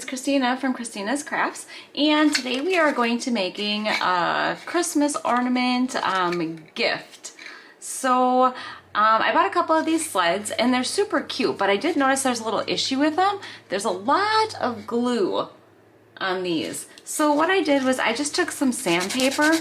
Christina from Christina's Crafts, and today we are going to making a Christmas ornament gift. So I bought a couple of these sleds and they're super cute, but I did notice there's a little issue with them. There's a lot of glue on these. So what I did was I just took some sandpaper,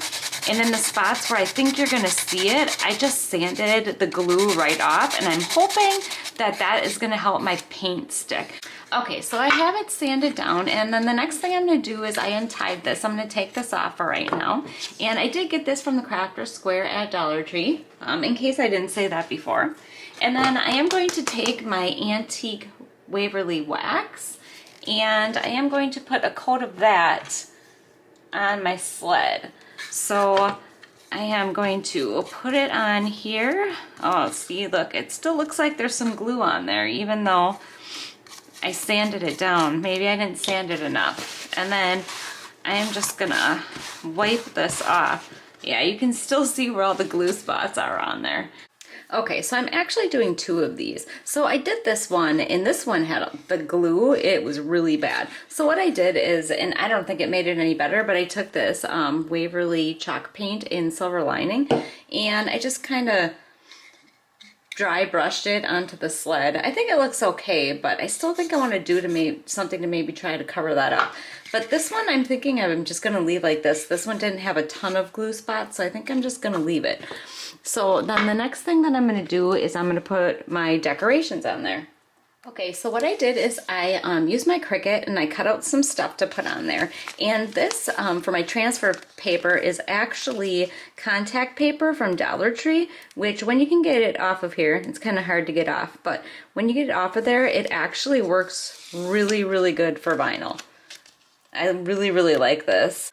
and in the spots where I think you're gonna see it, I just sanded the glue right off, and I'm hoping that that is gonna help my paint stick. Okay, so I have it sanded down, and then the next thing I'm gonna do is I untied this. I'm gonna take this off for right now. And I did get this from the Crafter's Square at Dollar Tree, in case I didn't say that before. And then I am going to take my antique Waverly wax, and I am going to put a coat of that on my sled. So I am going to put it on here. Oh, see, look, it still looks like there's some glue on there, even though I sanded it down. Maybe I didn't sand it enough. And then I am just gonna wipe this off. Yeah, you can still see where all the glue spots are on there. Okay, so I'm actually doing two of these. So I did this one, and this one had the glue. It was really bad. So what I did is, and I don't think it made it any better, but I took this Waverly chalk paint in Silver Lining, and I just kind of dry brushed it onto the sled. I think it looks okay, but I still think I want to do something to maybe try to cover that up. But this one I'm thinking I'm just going to leave like this. This one didn't have a ton of glue spots, so I think I'm just going to leave it. So then the next thing that I'm going to do is I'm going to put my decorations on there. Okay, so what I did is I used my Cricut and I cut out some stuff to put on there. And this, for my transfer paper, is actually contact paper from Dollar Tree, which when you can get it off of here, it's kind of hard to get off, but when you get it off of there, it actually works really, really good for vinyl. I really, really like this.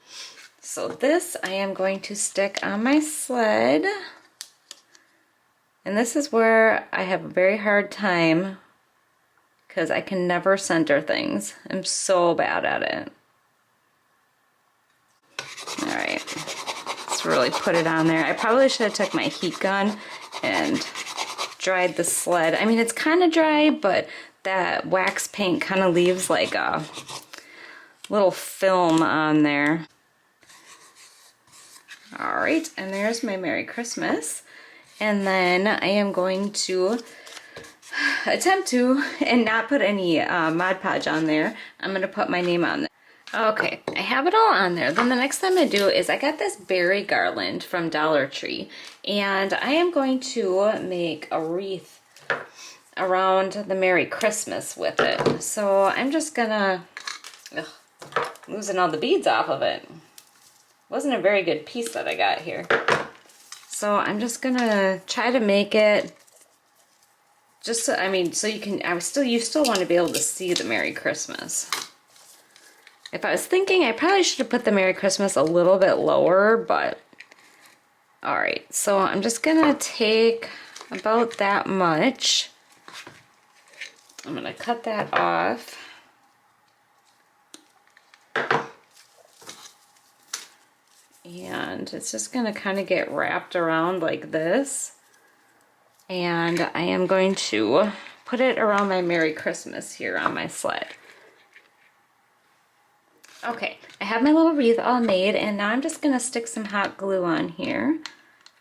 So this I am going to stick on my sled. And this is where I have a very hard time because I can never center things. I'm so bad at it. All right, let's really put it on there. I probably should have took my heat gun and dried the sled. I mean, it's kind of dry, but that wax paint kind of leaves like a little film on there. All right, and there's my Merry Christmas. And then I am going to attempt to, and not put any Mod Podge on there. I'm going to put my name on there. Okay, I have it all on there. Then the next thing I'm going to do is I got this berry garland from Dollar Tree. And I am going to make a wreath around the Merry Christmas with it. So I'm just going to, losing all the beads off of it. Wasn't a very good piece that I got here. So I'm just gonna try to make it just so, I mean, so you can, you still want to be able to see the Merry Christmas. If I was thinking, I probably should have put the Merry Christmas a little bit lower, but all right. So I'm just gonna take about that much. I'm gonna cut that off. And it's just going to kind of get wrapped around like this. And I am going to put it around my Merry Christmas here on my sled. Okay, I have my little wreath all made, and now I'm just going to stick some hot glue on here.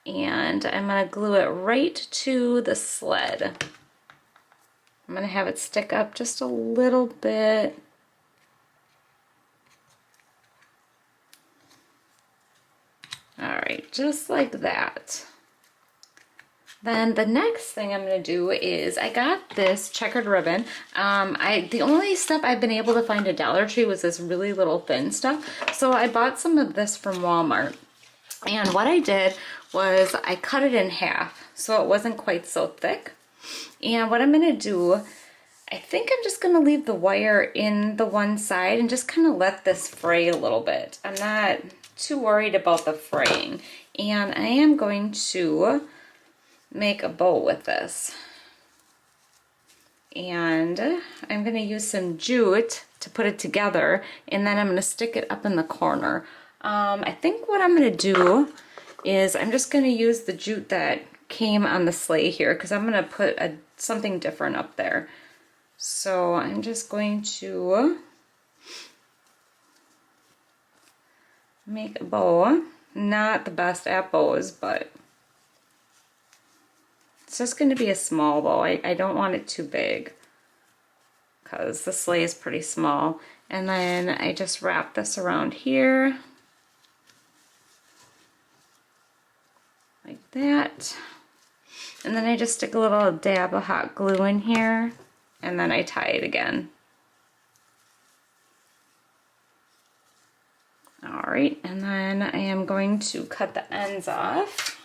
And I'm going to glue it right to the sled. I'm going to have it stick up just a little bit. Alright, just like that. Then the next thing I'm going to do is I got this checkered ribbon. The only stuff I've been able to find at Dollar Tree was this really little thin stuff. So I bought some of this from Walmart. And what I did was I cut it in half so it wasn't quite so thick. And what I'm going to do, I think I'm just going to leave the wire in the one side and just kind of let this fray a little bit. I'm not too worried about the fraying, and I am going to make a bow with this, and I'm going to use some jute to put it together, and then I'm going to stick it up in the corner. I think what I'm going to do is I'm just going to use the jute that came on the sleigh here, because I'm going to put something different up there. So I'm just going to make a bow. Not the best at bows, but it's just going to be a small bow. I don't want it too big because the sleigh is pretty small. And then I just wrap this around here like that. And then I just stick a little dab of hot glue in here, and then I tie it again. All right, and then I am going to cut the ends off.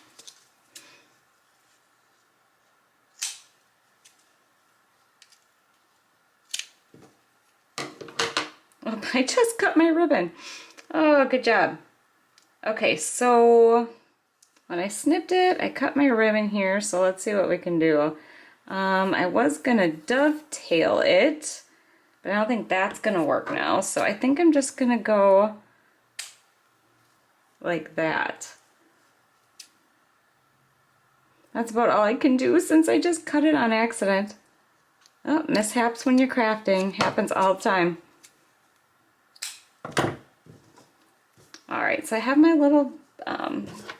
Oh, I just cut my ribbon. Oh, good job. Okay, so when I snipped it, I cut my ribbon here, so let's see what we can do. I was gonna dovetail it, but I don't think that's gonna work now, so I think I'm just gonna go like that. That's about all I can do since I just cut it on accident. Oh, mishaps when you're crafting. Happens all the time. Alright, so I have my little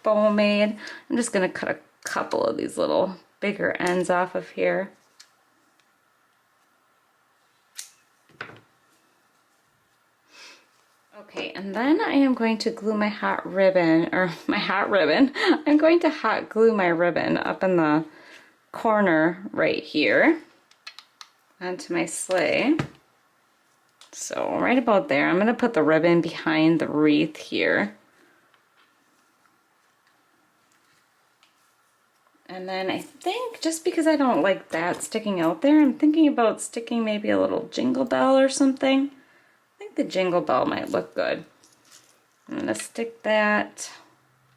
bow made. I'm just going to cut a couple of these little bigger ends off of here. Okay, and then I am going to glue my hot ribbon, I'm going to hot glue my ribbon up in the corner right here onto my sleigh. So right about there, I'm going to put the ribbon behind the wreath here. And then I think, just because I don't like that sticking out there, I'm thinking about sticking maybe a little jingle bell or something. I think the jingle bell might look good. I'm going to stick that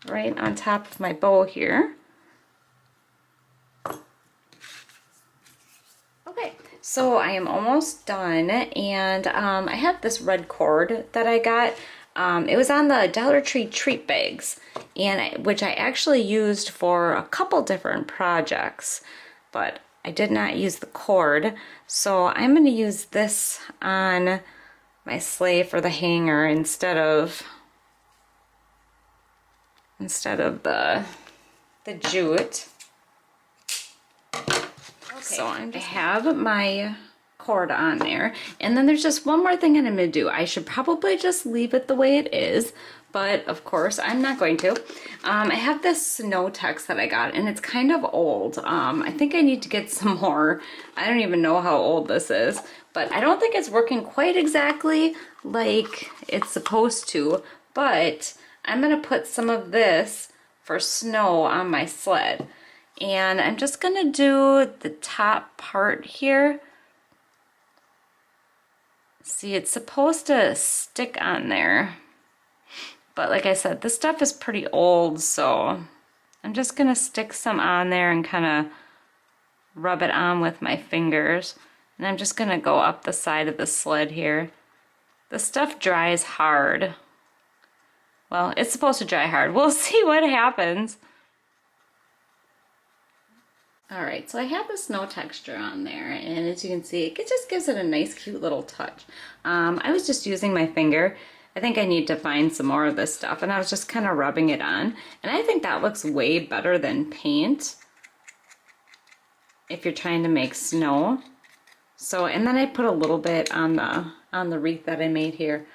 right on top of my bow here. Okay, so I am almost done, and I have this red cord that I got. It was on the Dollar Tree treat bags, and which I actually used for a couple different projects, but I did not use the cord, so I'm going to use this on my sleigh for the hanger instead of the jute. Okay, so I have my cord on there, and then there's just one more thing I'm gonna do. I should probably just leave it the way it is, but of course I'm not going to. I have this snow text that I got, and it's kind of old. I think I need to get some more. I don't even know how old this is, but I don't think it's working quite exactly like it's supposed to, but I'm gonna put some of this for snow on my sled. And I'm just gonna do the top part here. See, it's supposed to stick on there, but like I said, this stuff is pretty old, so I'm just gonna stick some on there and kind of rub it on with my fingers. And I'm just gonna go up the side of the sled here. The stuff dries hard. Well, it's supposed to dry hard. We'll see what happens. Alright, so I have the snow texture on there, and as you can see, it just gives it a nice cute little touch. I was just using my finger. I think I need to find some more of this stuff, and I was just kind of rubbing it on. And I think that looks way better than paint if you're trying to make snow. So, and then I put a little bit on the wreath that I made here.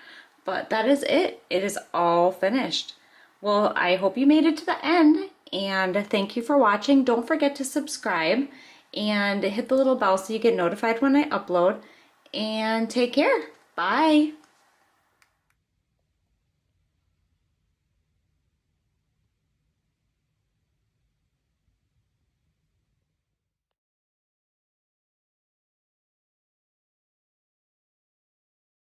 But that is it. It is all finished. Well, I hope you made it to the end. And thank you for watching. Don't forget to subscribe and hit the little bell so you get notified when I upload. And take care. Bye.